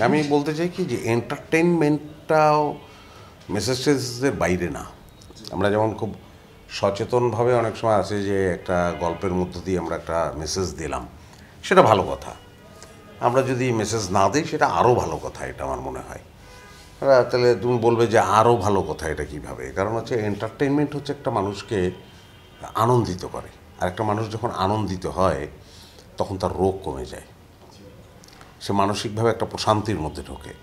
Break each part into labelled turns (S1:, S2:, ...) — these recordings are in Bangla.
S1: আমি বলতে চাই কি যে এন্টারটেইনমেন্টটাও মেসেজ টেসেজের বাইরে না। আমরা যেমন খুব সচেতনভাবে অনেক সময় আছে যে একটা গল্পের মধ্য দিয়ে আমরা একটা মেসেজ দিলাম, সেটা ভালো কথা। আমরা যদি মেসেজ না দিই সেটা আরও ভালো কথা, এটা আমার মনে হয়। তাহলে তুমি বলবে যে আরও ভালো কথা, এটা কীভাবে? কারণ হচ্ছে এন্টারটেইনমেন্ট হচ্ছে একটা মানুষকে আনন্দিত করে, আর একটা মানুষ যখন আনন্দিত হয় তখন তার রোগ কমে যায়, সে মানসিকভাবে একটা প্রশান্তির মধ্যে ঢোকে,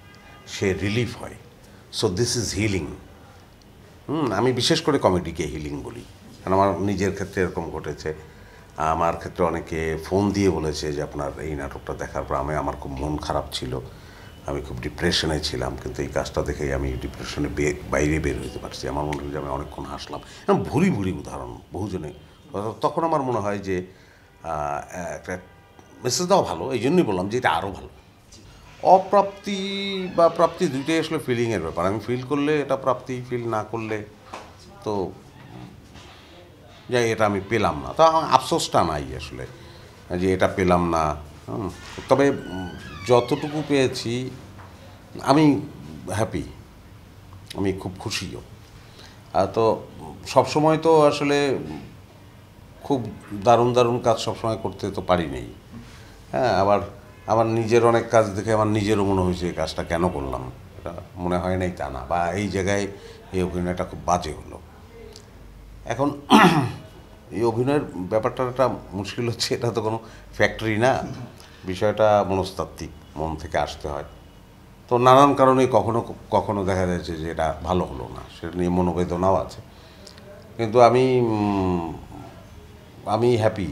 S1: সে রিলিফ হয়। So this is healing. আমি বিশেষ করে কমেডিকে হিলিং বলি, কারণ আমার নিজের ক্ষেত্রে এরকম ঘটেছে। আমার ক্ষেত্রে অনেকে ফোন দিয়ে বলেছে যে আপনার এই নাটকটা দেখার পর আমার খুব মন খারাপ ছিল, আমি খুব ডিপ্রেশনে ছিলাম, কিন্তু এই কাজটা দেখেই আমি ডিপ্রেশনে বাইরে বের হতে পারছি। আমার মনে হয় যে আমি অনেকক্ষণ হাসলাম। এরকম ভুরি ভুরি উদাহরণ বহুজনে। তখন আমার মনে হয় যে একটা মেসেজ দেওয়া ভালো, এই জন্যই বললাম যে এটা আরও ভালো। অপ্রাপ্তি বা প্রাপ্তি দুইটাই আসলে ফিলিংয়ের ব্যাপার। আমি ফিল করলে এটা প্রাপ্তি, ফিল না করলে তো যে এটা আমি পেলাম না, তা আফসোসটা নাই আসলে যে এটা পেলাম না। তবে যতটুকু পেয়েছি আমি হ্যাপি, আমি খুব খুশিও। তো সবসময় তো আসলে খুব দারুণ দারুণ কাজ সবসময় করতে তো পারি নেই। হ্যাঁ, আবার আমার নিজের অনেক কাজ দেখে আমার নিজেরও মনে হয়েছে এই কাজটা কেন করলাম, এটা মনে হয় নাই তা না, বা এই জায়গায় এই অভিনয়টা খুব বাজে হলো। এখন এই অভিনয়ের ব্যাপারটা একটা মুশকিল হচ্ছে, এটা তো কোনো ফ্যাক্টরি না, বিষয়টা মনস্তাত্ত্বিক, মন থেকে আসতে হয়। তো নানান কারণে কখনো কখনো দেখা যাচ্ছে যে এটা ভালো হলো না, সেটা নিয়ে মনোবেদনাও আছে। কিন্তু আমি হ্যাপি।